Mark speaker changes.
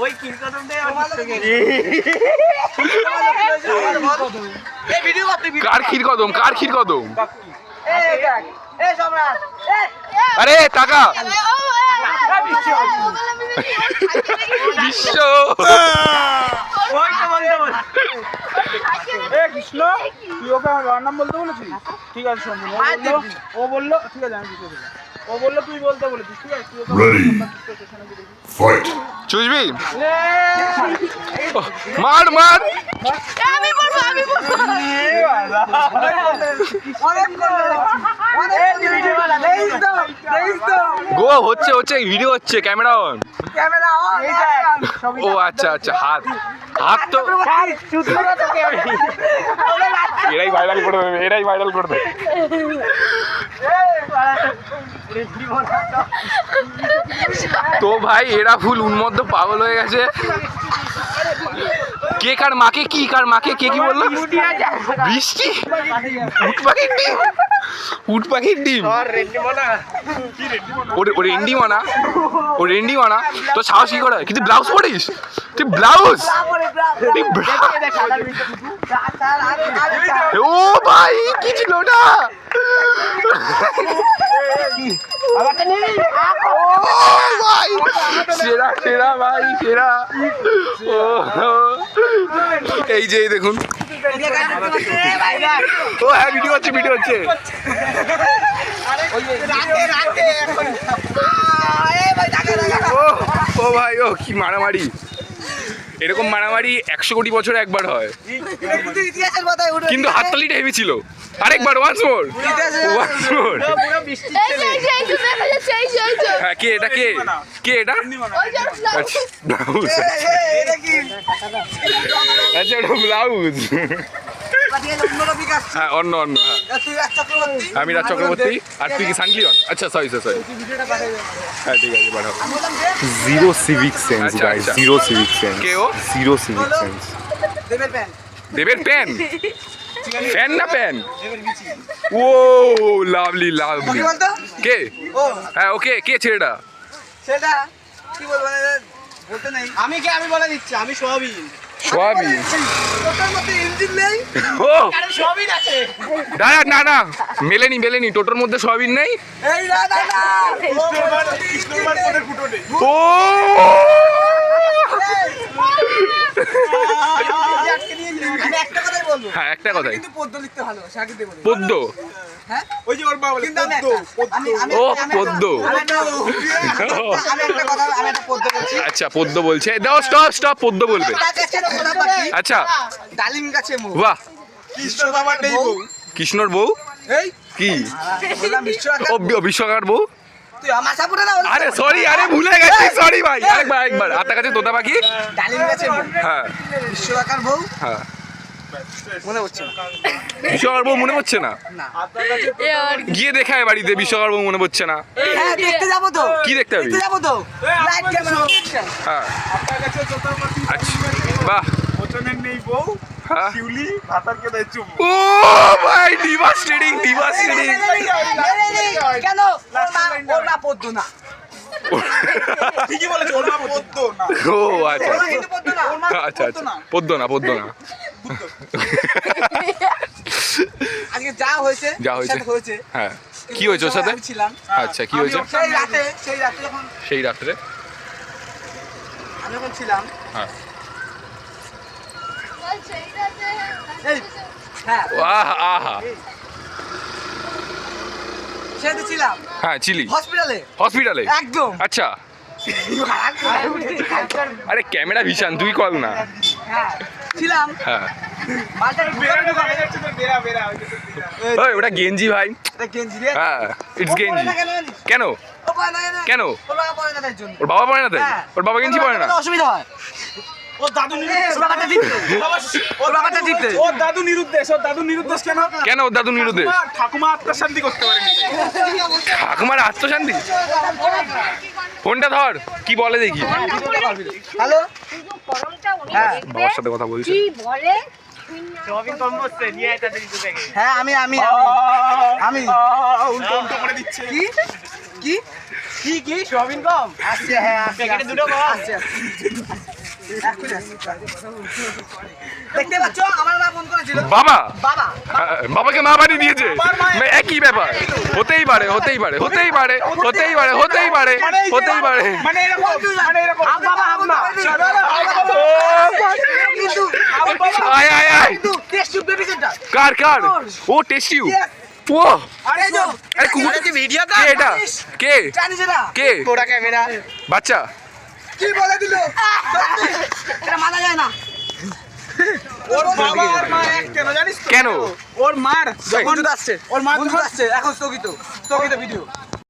Speaker 1: ওই কিরকদমটাই আমার
Speaker 2: কার ক্ষীরকদম কার ক্ষীরকদম আরে টাকা বিশ্ব
Speaker 1: কৃষ্ণ তুই ওকে আমার নাম বলতে বলেছিস ঠিক আছে শোন ও বললো ঠিক আছে আমি বুঝে দিলাম ও বললো তুই বলতে বলেছিস ঠিক আছে তুই ওকে
Speaker 2: চুষবি মার মার গো হচ্ছে হচ্ছে ভিডিও হচ্ছে ক্যামেরা অন ও আচ্ছা আচ্ছা হাত হাত তো এরাই ভাইরাল করে দেবে এরাই ভাইরাল করে দেবে তো ভাই এরা ফুল উন্মত্ত পাগল হয়ে গেছে কে কার মাকে কি কার মাকে কে কি বললো বৃষ্টি উট পাখির ডিম উট পাখির ডিম ও রেন্ডি মানা ও রেন্ডি মানা তো সাহস কি করে কিন্তু ব্লাউজ পরিস তুই ব্লাউজ ও ভাই কি ছিল ওটা ভাই সেরা সেরা ভাই সেরা এই যে দেখুন ও হ্যাঁ ভিডিও হচ্ছে ভিডিও হচ্ছে ও ভাই ও কি মারামারি এরকম মারামারি 100 কোটি বছরে একবার হয় কিন্তু হাততালিটা হেভি ছিল আরেকবার ওয়ান্স মোর হ্যাঁ কে এটা কে কে এটা ব্লাউজ আচ্ছা ওটা ব্লাউজ হ্যাঁ অন্য অন্য হ্যাঁ আমি রাজ চক্রবর্তী আর তুই কি সানলিয়ন আচ্ছা সরি সরি হ্যাঁ ঠিক আছে পাঠাও
Speaker 3: zero civic sense guys zero civic sense
Speaker 2: কে ও
Speaker 3: জিরো সিভিক সেন্স
Speaker 2: দেবের প্যান ফ্যান না প্যান ও লাভলি লাভলি কে হ্যাঁ ওকে কে ছেলেটা
Speaker 1: সেটা কি বলবো বলতে নাই আমি কে আমি বলে দিচ্ছি আমি সোয়াবিন
Speaker 2: সোয়াবিন
Speaker 1: ওটার মধ্যে ইঞ্জিন নেই
Speaker 2: ও
Speaker 1: আরে সোয়াবিন আছে
Speaker 2: দাঁড়া না না মেলেনি মেলেনি টোটোর মধ্যে সোয়াবিন নেই
Speaker 1: এই না না না কৃষ্ণবার পরে ফুটো নেই
Speaker 2: ও
Speaker 1: আমি একটা কথাই বলবো
Speaker 2: হ্যাঁ একটা কথাই
Speaker 1: কিন্তু পদ্ম লিখতে ভালো সাকি দেব
Speaker 2: পদ্ম
Speaker 1: হ্যাঁ ওই যে ওর বাবা বলে
Speaker 2: ও পদ্ম
Speaker 1: আমি একটা কথা আমি একটা পদ্ম বলছি
Speaker 2: আচ্ছা পদ্ম বলছে দাও স্টপ স্টপ পদ্ম বলবে আচ্ছা
Speaker 1: ডালিম গাছে মুখ
Speaker 2: বাহ
Speaker 1: কৃষ্ণ বাবার নেই বউ
Speaker 2: কৃষ্ণর বউ
Speaker 1: এই
Speaker 2: কি
Speaker 1: বললাম বিশ্বকাপ
Speaker 2: ও বিশ্বকার বউ
Speaker 1: তুই আমার সাপুরে না
Speaker 2: আরে সরি আরে ভুলে গেছি সরি ভাই আরেকবার আরেকবার আত্মা কাছে তোতা পাখি
Speaker 1: ডালিম গাছে মুখ
Speaker 2: হ্যাঁ
Speaker 1: বিশ্বকার বউ
Speaker 2: হ্যাঁ
Speaker 1: মনে হচ্ছে না
Speaker 2: বিশ্বকার বউ মনে পড়ছে না
Speaker 1: না
Speaker 2: গিয়ে দেখায় বাড়িতে বিশ্বকার বউ মনে পড়ছে না
Speaker 1: হ্যাঁ দেখতে যাবো তো
Speaker 2: কি দেখতে হবে
Speaker 1: দেখতে যাবো তো লাইট ক্যামেরা
Speaker 2: হ্যাঁ আচ্ছা বাহ
Speaker 1: ওচনের নেই বউ
Speaker 2: হ্যাঁ
Speaker 1: শিউলি ভাতারকে দেয় চুম
Speaker 2: ও ভাই ডিভাস্টেটিং ডিভাস্টেটিং
Speaker 1: কেন ওর না পদ্ম না ঠিকই বলেছ ওর না পদ্ম না
Speaker 2: ও আচ্ছা
Speaker 1: কিন্তু পদ্ম না ওর না
Speaker 2: আচ্ছা আচ্ছা পদ্ম না পদ্ম না
Speaker 1: আজকে যা হয়েছে
Speaker 2: যা হয়েছে হ্যাঁ কি হয়েছে ওর সাথে
Speaker 1: ছিলাম
Speaker 2: আচ্ছা কি হয়েছে
Speaker 1: সেই রাতে যখন
Speaker 2: সেই রাত্রে
Speaker 1: আমি যখন ছিলাম
Speaker 2: হ্যাঁ
Speaker 1: এই হ্যাঁ
Speaker 2: আহা আহা
Speaker 1: সেটা ছিলাম
Speaker 2: হ্যাঁ চিলি
Speaker 1: হসপিটালে
Speaker 2: হসপিটালে
Speaker 1: একদম
Speaker 2: আচ্ছা আরে ক্যামেরা ভিশান তুই কল না
Speaker 1: হ্যাঁ ছিলাম
Speaker 2: হ্যাঁ
Speaker 1: মালটা বেরা বেরা
Speaker 2: ওই ওটা গেঞ্জি ভাই
Speaker 1: এটা গেঞ্জি রে
Speaker 2: হ্যাঁ ইটস গেঞ্জি কেন
Speaker 1: ও পায় না
Speaker 2: কেন
Speaker 1: ওর বাবা পড়ে না তার জন্য
Speaker 2: ওর বাবা পড়ে না তাই ওর বাবা গেঞ্জি পড়ে না
Speaker 1: অসুবিধা হয় ওর দাদু নিরুদ্দেশ বাবাটা জিততে ওর বাবাটা জিততে ওর দাদু নিরুদ্দেশ কেন
Speaker 2: কেন ওর দাদু নিরুদ্দেশ
Speaker 1: ঠাকুমা আত্মশান্তি করতে পারেনি
Speaker 2: ঠাকুমার আত্মশান্তি ফোনটা ধর কি বলে দেখি
Speaker 1: হ্যালো
Speaker 4: হ্যাঁ
Speaker 2: বাবার সাথে কথা বলছি
Speaker 4: কি বলে
Speaker 1: হ্যাঁ আমি উল্টো উল্টো করে দিচ্ছে কি কি কি সোয়াবিন কম
Speaker 5: আসছে হ্যাঁ আসছে
Speaker 1: প্যাকেটে দুটো কম
Speaker 5: আসছে দেখতে পাচ্ছ আমার মা ফোন করেছিল
Speaker 2: বাবা
Speaker 5: বাবা
Speaker 2: বাবাকে মা বাড়ি দিয়েছে একই ব্যাপার হতেই পারে হতেই পারে হতেই পারে হতেই পারে হতেই পারে হতেই পারে
Speaker 1: মানে এরকম
Speaker 5: আম বাবা আম না কিন্তু
Speaker 2: আয় আয় আয়
Speaker 5: কিন্তু টেস্ট টিউব বেবি সেন্টার
Speaker 2: কার কার ও টেস্টি ও
Speaker 5: আরে যো
Speaker 2: আরে কুকুর
Speaker 5: ভিডিও
Speaker 2: কে এটা কে
Speaker 5: জানিস এটা
Speaker 2: কে
Speaker 5: কোড়া ক্যামেরা
Speaker 2: বাচ্চা
Speaker 5: কি বলে দিল এটা মানা যায় না
Speaker 1: ওর বাবা আর মা এক কেন জানিস তো?
Speaker 2: কেন
Speaker 1: ওর মার
Speaker 5: যখন আসছে
Speaker 1: ওর মা
Speaker 5: বন্ধু আসছে এখন স্থগিত ভিডিও